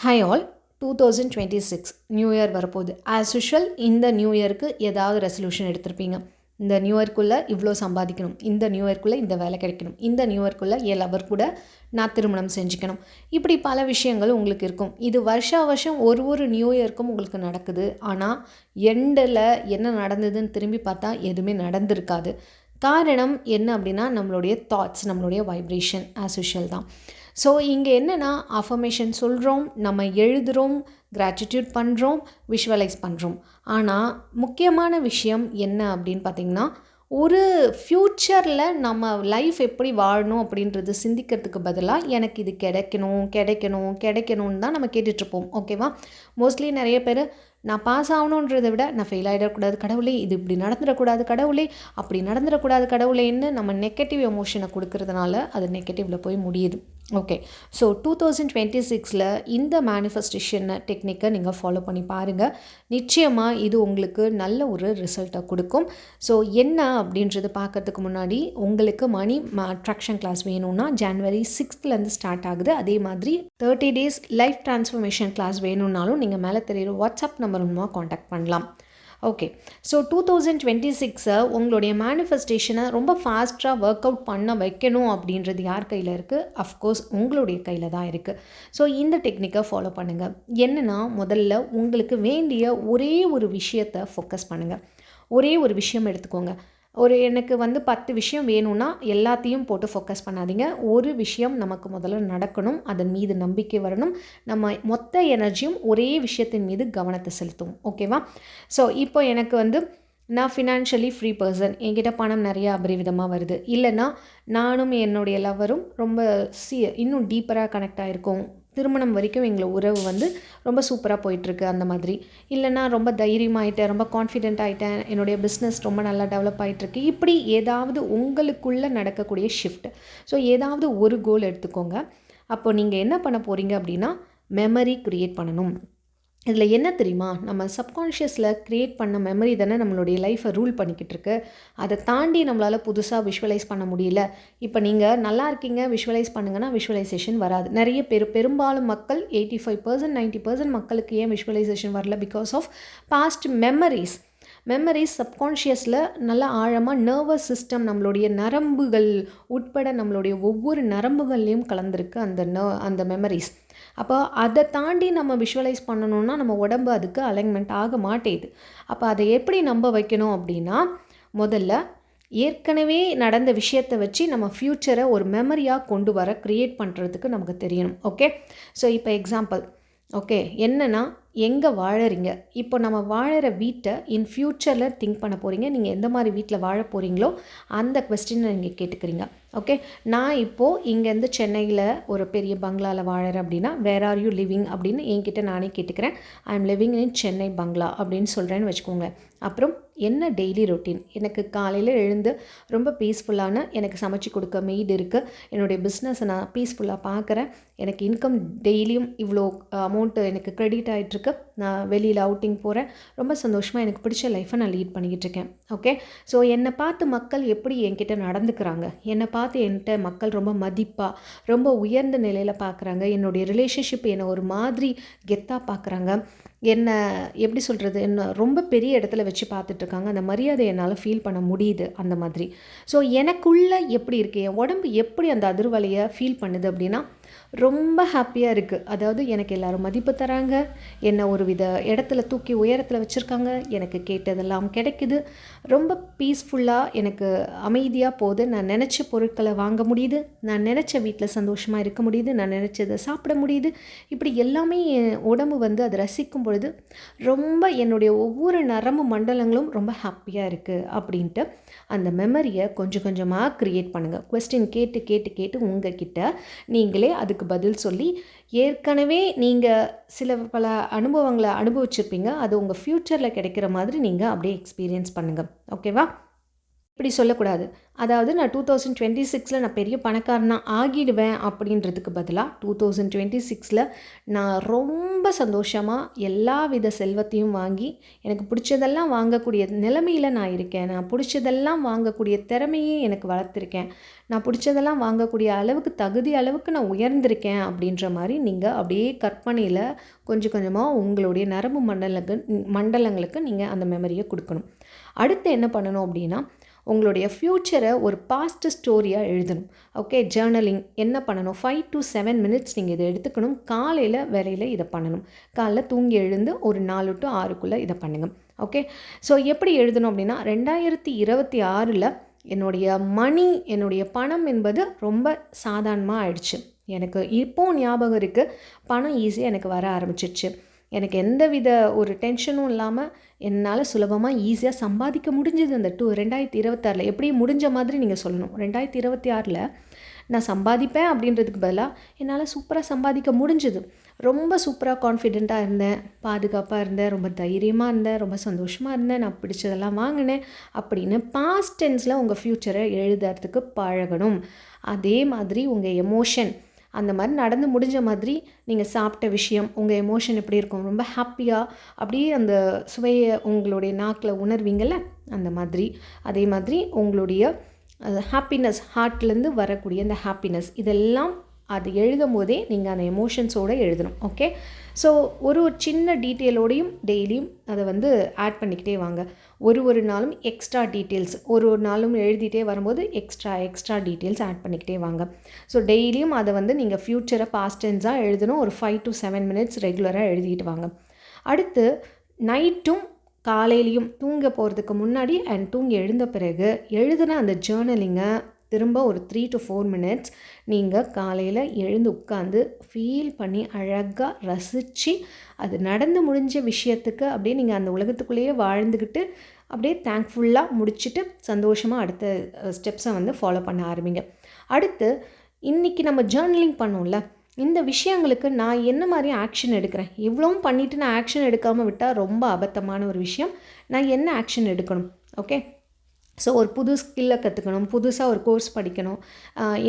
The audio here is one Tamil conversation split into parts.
ஹாய் ஆல் 2026 நியூ இயர் வரப்போகுது. ஆஸ் யூஷுவல் இந்த நியூ இயருக்கு ஏதாவது ரெசல்யூஷன் எடுத்திருப்பீங்க. இந்த நியூ இயர்க்குள்ளே இவ்வளோ சம்பாதிக்கணும், இந்த நியூ இயர்க்குள்ளே இந்த வேலை கிடைக்கணும், இந்த நியூ இயர்க்குள்ளே என் லவர் கூட நான் திருமணம் செஞ்சுக்கணும். இப்படி பல விஷயங்கள் உங்களுக்கு இருக்கும். இது வருஷம் ஒரு நியூ இயர்க்கும் உங்களுக்கு நடக்குது. ஆனால் எண்டில் என்ன நடந்ததுன்னு திரும்பி பார்த்தா எதுவுமே நடந்திருக்காது. காரணம் என்ன அப்படின்னா, நம்மளுடைய தாட்ஸ், நம்மளுடைய வைப்ரேஷன் ஆஸ் யூஷுவல் தான். ஸோ இங்கே என்னென்னா, அஃபர்மேஷன் சொல்கிறோம், நம்ம எழுதுகிறோம், கிராட்டிடியூட் பண்ணுறோம், விஷுவலைஸ் பண்ணுறோம். ஆனால் முக்கியமான விஷயம் என்ன அப்படின்னு பார்த்திங்கன்னா, ஒரு ஃப்யூச்சரில் நம்ம லைஃப் எப்படி வாழணும் அப்படின்றது சிந்திக்கிறதுக்கு பதிலாக எனக்கு இது கிடைக்கணும்னு தான் நம்ம கேட்டுட்ருப்போம். ஓகேவா? மோஸ்ட்லி நிறைய பேர் நான் பாஸ் ஆகணுன்றதை விட நான் ஃபெயில் ஆகிடக்கூடாது கடவுளே, இது இப்படி நடந்துடக்கூடாது கடவுளே, அப்படி நடந்துடக்கூடாது கடவுளேன்னு நம்ம நெகட்டிவ் எமோஷனை கொடுக்கறதுனால அது நெகட்டிவில் போய் முடியுது. ஓகே, ஸோ 2026 இந்த மேனிஃபெஸ்டேஷன் டெக்னிக்கை நீங்கள் ஃபாலோ பண்ணி பாருங்கள். நிச்சயமாக இது உங்களுக்கு நல்ல ஒரு ரிசல்ட்டை கொடுக்கும். ஸோ என்ன அப்படின்றது பார்க்கறதுக்கு முன்னாடி, உங்களுக்கு மணி அட்ராக்ஷன் கிளாஸ் வேணும்னா January 6th ஸ்டார்ட் ஆகுது. அதே மாதிரி 30 days லைஃப் ட்ரான்ஸ்ஃபர்மேஷன் கிளாஸ் வேணும்னாலும் நீங்கள் மேலே தெரியுற வாட்ஸ்அப் நம்பர் மூலமாக காண்டாக்ட் பண்ணலாம். ஓகே, ஸோ 2026 உங்களுடைய மேனிஃபெஸ்டேஷனை ரொம்ப ஃபாஸ்ட்டாக ஒர்க் அவுட் பண்ண வைக்கணும் அப்படின்றது யார் கையில் இருக்குது? அஃப்கோர்ஸ் உங்களுடைய கையில் தான் இருக்குது. ஸோ இந்த டெக்னிக்கை ஃபாலோ பண்ணுங்கள். என்னென்னா, முதல்ல உங்களுக்கு வேண்டிய ஒரே ஒரு விஷயத்தை ஃபோக்கஸ் பண்ணுங்கள். ஒரே ஒரு விஷயம் எடுத்துக்கோங்க. எனக்கு 10 விஷயம் வேணும்னா எல்லாத்தையும் போட்டு ஃபோக்கஸ் பண்ணாதீங்க. ஒரு விஷயம் நமக்கு முதல்ல நடக்கணும், அதன் மீது நம்பிக்கை வரணும், நம்ம மொத்த எனர்ஜியும் ஒரே விஷயத்தின் மீது கவனத்தை செலுத்தும். ஓகேவா? ஸோ இப்போ எனக்கு நான் ஃபினான்ஷியலி ஃப்ரீ பர்சன், என்கிட்ட பணம் நிறையா அபரிவிதமாக வருது. இல்லைன்னா நானும் என்னுடைய லவரும் ரொம்ப இன்னும் டீப்பராக கனெக்ட் ஆகிருக்கோம், திருமணம் வரைக்கும் எங்களை உறவு ரொம்ப சூப்பராக போயிட்டுருக்கு. அந்த மாதிரி இல்லைன்னா ரொம்ப தைரியமாகிட்டேன், ரொம்ப கான்ஃபிடென்ட் ஆகிட்டேன், என்னுடைய பிஸ்னஸ் ரொம்ப நல்லா டெவலப் ஆகிட்டுருக்கு. இப்படி ஏதாவது உங்களுக்குள்ளே நடக்கக்கூடிய ஷிஃப்ட். ஸோ ஏதாவது ஒரு கோல் எடுத்துக்கோங்க. அப்போ நீங்கள் என்ன பண்ண போகிறீங்க அப்படின்னா, மெமரி க்ரியேட் பண்ணணும். இதில் என்ன தெரியுமா, நம்ம சப்கான்ஷியஸில் க்ரியேட் பண்ண மெமரி தானே நம்மளுடைய லைஃப்பை ரூல் பண்ணிக்கிட்டு இருக்கு. அதை தாண்டி நம்மளால் புதுசாக விஷுவலைஸ் பண்ண முடியல. இப்போ நீங்கள் நல்லா இருக்கீங்க, விஷுவலைஸ் பண்ணுங்கன்னா விஷுவலைசேஷன் வராது. நிறைய பெரும்பாலும் மக்கள் 85% 90% மக்களுக்கு ஏன் விஷுவலைசேஷன் வரல? பிகாஸ் ஆஃப் பாஸ்ட் மெமரிஸ் சப்கான்ஷியஸில் நல்லா ஆழமாக நர்வஸ் சிஸ்டம், நம்மளுடைய நரம்புகள் உட்பட நம்மளுடைய ஒவ்வொரு நரம்புகள்லேயும் கலந்துருக்கு அந்த மெமரிஸ். அப்போ அதை தாண்டி நம்ம விஷுவலைஸ் பண்ணணுன்னா நம்ம உடம்பு அதுக்கு அலைன்மெண்ட் ஆக மாட்டேது. அப்போ அதை எப்படி நம்ப வைக்கணும் அப்படின்னா, முதல்ல ஏற்கனவே நடந்த விஷயத்தை வச்சு நம்ம ஃப்யூச்சரை ஒரு மெமரியாக கொண்டு வர க்ரியேட் பண்ணுறதுக்கு நமக்கு தெரியணும். ஓகே, ஸோ இப்போ எக்ஸாம்பிள், ஓகே, என்னென்னா, எங்கே வாழறீங்க, இப்போ நம்ம வாழற வீட்டை இன் ஃப்யூச்சரில் திங்க் பண்ண போகிறீங்க. நீங்கள் எந்த மாதிரி வீட்டில் வாழ போகிறீங்களோ அந்த கொஸ்டினை நீங்கள் கேட்டுக்கிறீங்க. ஓகே, நான் இப்போது இங்கேருந்து சென்னையில் ஒரு பெரிய பங்களாவில் வாழறேன் அப்படின்னா, வேர் ஆர் யூ லிவிங் அப்படின்னு என்கிட்ட நானே கேட்டுக்கிறேன். I am living in Chennai பங்களா அப்படின்னு சொல்கிறேன்னு வச்சுக்கோங்க. அப்புறம் என்ன டெய்லி ரொட்டீன், எனக்கு காலையில் எழுந்து ரொம்ப பீஸ்ஃபுல்லான, எனக்கு சமைச்சு கொடுக்க மெய்டு இருக்குது, என்னுடைய பிஸ்னஸை நான் பீஸ்ஃபுல்லாக பார்க்குறேன், எனக்கு இன்கம் டெய்லியும் இவ்வளோ அமௌண்ட்டு எனக்கு க்ரெடிட் ஆகிட்டுருக்கு, நான் வெளியில் அவுட்டிங் போகிறேன், ரொம்ப சந்தோஷமாக எனக்கு பிடிச்ச லைஃப்பை நான் லீட் பண்ணிக்கிட்டு இருக்கேன். ஓகே, ஸோ என்னை பார்த்து மக்கள் எப்படி என்கிட்ட நடந்துக்கிறாங்க, என்னை பார்த்து என்கிட்ட மக்கள் ரொம்ப மதிப்பாக ரொம்ப உயர்ந்த நிலையில் பார்க்குறாங்க, என்னுடைய ரிலேஷன்ஷிப் என்னை ஒரு மாதிரி கெத்தாக பார்க்குறாங்க, என்ன எப்படி சொல்கிறது, என்ன ரொம்ப பெரிய இடத்துல வச்சு பார்த்துட்ருக்காங்க, அந்த மரியாதை என்னால் ஃபீல் பண்ண முடியுது. அந்த மாதிரி ஸோ எனக்குள்ளே எப்படி இருக்குது, என் உடம்பு எப்படி அந்த அதிர்வலையை ஃபீல் பண்ணுது அப்படின்னா, ரொம்ப ஹாப்பியாக இருக்குது. அதாவது எனக்கு எல்லோரும் மதிப்பு தராங்க, என்னை ஒரு வித இடத்துல தூக்கி உயரத்தில் வச்சுருக்காங்க, எனக்கு கேட்டதெல்லாம் கிடைக்குது, ரொம்ப பீஸ்ஃபுல்லாக எனக்கு அமைதியாக போகுது, நான் நினச்ச பொருட்களை வாங்க முடியுது, நான் நினச்ச வீட்டில் சந்தோஷமாக இருக்க முடியுது, நான் நினச்சதை சாப்பிட முடியுது. இப்படி எல்லாமே என் உடம்பு அதை ரசிக்கும் பொழுது ரொம்ப என்னுடைய ஒவ்வொரு நரம்பு மண்டலங்களும் ரொம்ப ஹாப்பியாக இருக்குது அப்படின்ட்டு அந்த மெமரியை கொஞ்சம் கொஞ்சமாக க்ரியேட் பண்ணுங்கள். கொஸ்டின் கேட்டு உங்கள் கிட்ட நீங்களே அதுக்கு பதில் சொல்லி, ஏற்கனவே நீங்கள் பல அனுபவங்களை அனுபவிச்சிருப்பீங்க, அது உங்கள் ஃப்யூச்சரில் கிடைக்கிற மாதிரி நீங்கள் அப்படியே எக்ஸ்பீரியன்ஸ் பண்ணுங்கள். ஓகேவா? இப்படி சொல்லக்கூடாது. அதாவது நான் 2026ல் நான் பெரிய பணக்காரனா ஆகிடுவேன் அப்படின்றதுக்கு பதிலாக 2026ல் நான் ரொம்ப சந்தோஷமாக எல்லா வித செல்வத்தையும் வாங்கி எனக்கு பிடிச்சதெல்லாம் வாங்கக்கூடிய நிலைமையில் நான் இருக்கேன். நான் பிடிச்சதெல்லாம் வாங்கக்கூடிய திறமையே எனக்கு வளர்த்துருக்கேன். நான் பிடிச்சதெல்லாம் வாங்கக்கூடிய அளவுக்கு தகுதி அளவுக்கு நான் உயர்ந்திருக்கேன் அப்படின்ற மாதிரி நீங்கள் அப்படியே கற்பனையில் கொஞ்சம் கொஞ்சமாக உங்களுடைய நரம்பு மண்டலங்களுக்கு நீங்கள் அந்த மெமரியை கொடுக்கணும். அடுத்து என்ன பண்ணணும் அப்படின்னா, உங்களுடைய ஃப்யூச்சரை ஒரு பாஸ்ட் ஸ்டோரியாக எழுதணும். ஓகே, ஜேர்னலிங் என்ன பண்ணணும், 5 to 7 minutes நீங்கள் இதை எடுத்துக்கணும். காலையில் வேலையில் இதை பண்ணணும். காலைல தூங்கி எழுந்து ஒரு 4 to 6க்குள்ளே இதை பண்ணுங்கள். ஓகே, ஸோ எப்படி எழுதணும் அப்படின்னா, 2026ல் என்னுடைய பணம் என்பது ரொம்ப சாதாரணமாக ஆயிடுச்சு. எனக்கு இப்போது ஞாபகம் இருக்குது, பணம் ஈஸியாக எனக்கு வர ஆரம்பிச்சிடுச்சு. எனக்கு எந்த வித ஒரு டென்ஷனும் இல்லாமல் என்னால் சுலபமாக ஈஸியாக சம்பாதிக்க முடிஞ்சது. அந்த 2026ல் எப்படி முடிஞ்ச மாதிரி நீங்கள் சொல்லணும். 2026ல் நான் சம்பாதிப்பேன் அப்படின்றதுக்கு பதிலாக என்னால் சூப்பராக சம்பாதிக்க முடிஞ்சுது. ரொம்ப சூப்பராக கான்ஃபிடெண்ட்டாக இருந்தேன், பாதுகாப்பாக இருந்தேன், ரொம்ப தைரியமாக இருந்தேன், ரொம்ப சந்தோஷமாக இருந்தேன், நான் பிடிச்சதெல்லாம் வாங்கினேன் அப்படின்னு பாஸ்ட் டென்ஸில் உங்கள் ஃப்யூச்சரை எழுதுறதுக்கு பழகணும். அதே மாதிரி உங்கள் எமோஷன் அந்த மாதிரி நடந்து முடிஞ்ச மாதிரி நீங்கள் சாப்பிட்ட விஷயம், உங்கள் எமோஷன் எப்படி இருக்கும், ரொம்ப ஹாப்பியாக அப்படியே அந்த சுவையை உங்களுடைய நாக்கில் உணர்வீங்கள்ல, அந்த மாதிரி. அதே மாதிரி உங்களுடைய ஹாப்பினஸ், ஹார்ட்லேருந்து வரக்கூடிய அந்த ஹாப்பினஸ், இதெல்லாம் அது எழுதும் போதே நீங்கள் அந்த எமோஷன்ஸோடு எழுதணும். ஓகே, ஸோ ஒரு சின்ன டீட்டெயிலோடையும் டெய்லியும் அதை ஆட் பண்ணிக்கிட்டே வாங்க. ஒரு நாளும் எக்ஸ்ட்ரா டீட்டெயில்ஸ், ஒரு நாளும் எழுதிட்டே வரும்போது எக்ஸ்ட்ரா டீட்டெயில்ஸ் ஆட் பண்ணிக்கிட்டே வாங்க. ஸோ டெய்லியும் அதை நீங்கள் ஃப்யூச்சரை பாஸ்ட் டென்ஸாக எழுதணும். ஒரு 5 to 7 minutes ரெகுலராக எழுதிட்டு வாங்க. அடுத்து நைட்டும் காலையிலையும் தூங்க போகிறதுக்கு முன்னாடி அண்ட் தூங்கி எழுந்த பிறகு எழுதின அந்த ஜேர்னலிங்கை திரும்ப ஒரு 3 to 4 minutes நீங்கள் காலையில் எழுந்து உட்காந்து ஃபீல் பண்ணி அழகாக ரசித்து அது நடந்து முடிஞ்ச விஷயத்துக்கு அப்படியே நீங்கள் அந்த உலகத்துக்குள்ளேயே வாழ்ந்துக்கிட்டு அப்படியே தேங்க்ஃபுல்லாக முடிச்சுட்டு சந்தோஷமாக அடுத்த ஸ்டெப்ஸை ஃபாலோ பண்ண ஆரம்பிங்க. அடுத்து இன்றைக்கி நம்ம ஜேர்னலிங் பண்ணோம்ல, இந்த விஷயங்களுக்கு நான் என்ன மாதிரி ஆக்ஷன் எடுக்கிறேன், இவ்வளவும் பண்ணிவிட்டு நான் ஆக்ஷன் எடுக்காமல் விட்டால் ரொம்ப அபத்தமான ஒரு விஷயம். நான் என்ன ஆக்ஷன் எடுக்கணும்? ஓகே, ஸோ ஒரு புது ஸ்கில்லை கற்றுக்கணும், புதுசாக ஒரு கோர்ஸ் படிக்கணும்,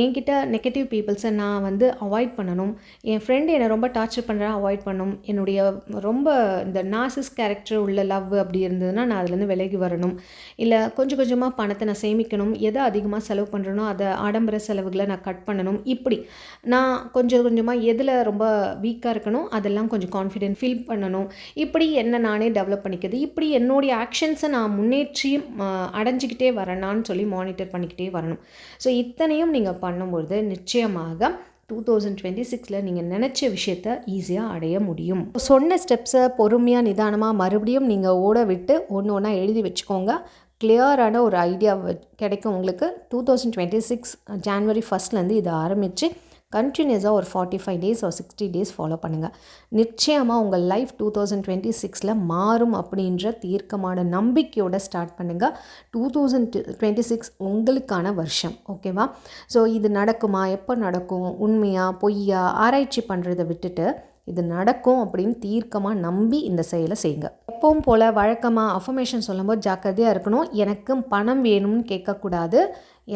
என்கிட்ட நெகட்டிவ் பீப்புள்ஸை நான் அவாய்ட் பண்ணணும், என் ஃப்ரெண்டு என்னை ரொம்ப டார்ச்சர் பண்ணுறேன் அவாய்ட் பண்ணணும், என்னுடைய ரொம்ப இந்த நார்சிஸ் கேரக்டர் உள்ள லவ் அப்படி இருந்ததுன்னா நான் அதுலேருந்து விலகி வரணும், இல்லை கொஞ்சம் கொஞ்சமாக பணத்தை நான் சேமிக்கணும், எதை அதிகமாக செலவு பண்ணுறனோ அதை ஆடம்பர செலவுகளை நான் கட் பண்ணணும். இப்படி நான் கொஞ்சம் கொஞ்சமாக எதில் ரொம்ப வீக்காக இருக்கணும் அதெல்லாம் கொஞ்சம் கான்ஃபிடென்ட் ஃபீல் பண்ணணும். இப்படி என்ன நானே டெவலப் பண்ணிக்கிறது, இப்படி என்னுடைய ஆக்ஷன்ஸை நான் முன்னேற்றி அடைஞ்சிக்கிட்டு வரணும்னு சொல்லி மானிட்டர் பண்ணிக்கிட்டே வரணும். ஸோ இத்தனையும் நீங்கள் பண்ணும்பொழுது நிச்சயமாக 2026ல் நீங்கள் நினச்ச விஷயத்தை ஈஸியாக அடைய முடியும். சொன்ன ஸ்டெப்ஸை பொறுமையாக நிதானமாக மறுபடியும் நீங்கள் ஓட விட்டு ஒன்று ஒன்றா எழுதி வச்சுக்கோங்க. கிளியரான ஒரு ஐடியா கிடைக்கும் உங்களுக்கு. 2026 January 1 இதை ஆரம்பித்து கண்டினியூஸாக ஒரு 45 days or 60 days ஃபாலோ பண்ணுங்கள். நிச்சயமாக உங்கள் லைஃப் 2026ல் மாறும் அப்படின்ற தீர்க்கமான நம்பிக்கையோடு ஸ்டார்ட் பண்ணுங்கள். 2026 உங்களுக்கான வருஷம். ஓகேவா? ஸோ இது நடக்குமா, எப்போ நடக்கும், உண்மையா பொய்யா ஆராய்ச்சி பண்ணுறதை விட்டுட்டு இது நடக்கும் அப்படின்னு தீர்க்கமாக நம்பி இந்த செயலை செய்யுங்க. எப்பவும் போல் வழக்கமாக அஃபர்மேஷன் சொல்லும்போது ஜாக்கிரதையாக இருக்கணும். எனக்கு பணம் வேணும்னு கேட்கக்கூடாது.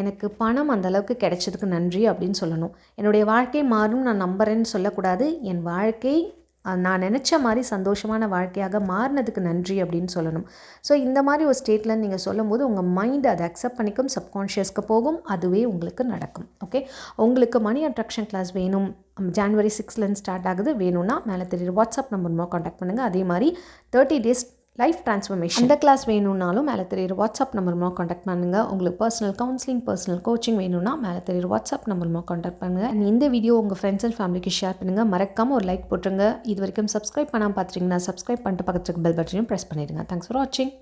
எனக்கு பணம் அந்தளவுக்கு கிடைச்சதுக்கு நன்றி அப்படின்னு சொல்லணும். என்னுடைய வாழ்க்கை மாறும் நான் நம்புகிறேன்னு சொல்லக்கூடாது. என் வாழ்க்கை நான் நினச்ச மாதிரி சந்தோஷமான வாழ்க்கையாக மாறினதுக்கு நன்றி அப்படின்னு சொல்லணும். ஸோ இந்த மாதிரி ஒரு ஸ்டேட்டில் நீங்கள் சொல்லும் போது உங்கள் மைண்ட் அதை அக்செப்ட் பண்ணிக்கும், சப்கான்ஷியஸ்க்கு போகும், அதுவே உங்களுக்கு நடக்கும். ஓகே, உங்களுக்கு மணி அட்ராக்ஷன் கிளாஸ் வேணும், January 6 ஸ்டார்ட் ஆகுது, வேணும்னா மேலே தெரியுற வாட்ஸ்அப் நம்பர் மூலம் காண்டாக்ட் பண்ணுங்கள். அதே மாதிரி 30 days லைஃப் ட்ரான்ஸ்ஃபர்மேஷன் அந்த கிளாஸ் வேணும்னாலும் மேலே தெரியுற வாட்ஸ்அப் நம்பர் மூலம் காண்டாக்ட் பண்ணுங்கள். உங்களுக்கு பர்சனல் கவுன்சிலிங், பர்சனல் கோச்சிங் வேணும்னா மேலே தெரியுற வாட்ஸ்அப் நம்பர் மூலம் காண்டாக்ட் பண்ணுங்கள். அண்ட் இந்த வீடியோ உங்கள் ஃப்ரெண்ட்ஸ் அண்ட் ஃபேமிலிக்கு ஷேர் பண்ணுங்கள். மறக்காமல் ஒரு லைக் போட்டுருங்க. இது வரைக்கும் சப்ஸ்கிரைப் பண்ணாமல் பார்த்துட்டிங்கன்னா சப்ஸ்கிரைப் பண்ணிட்டு பக்கத்துக்கு பெல் பட்டனையும் ப்ரெஸ் பண்ணிடுங்க. தேங்க்ஸ் ஃபார் வாட்சிங்.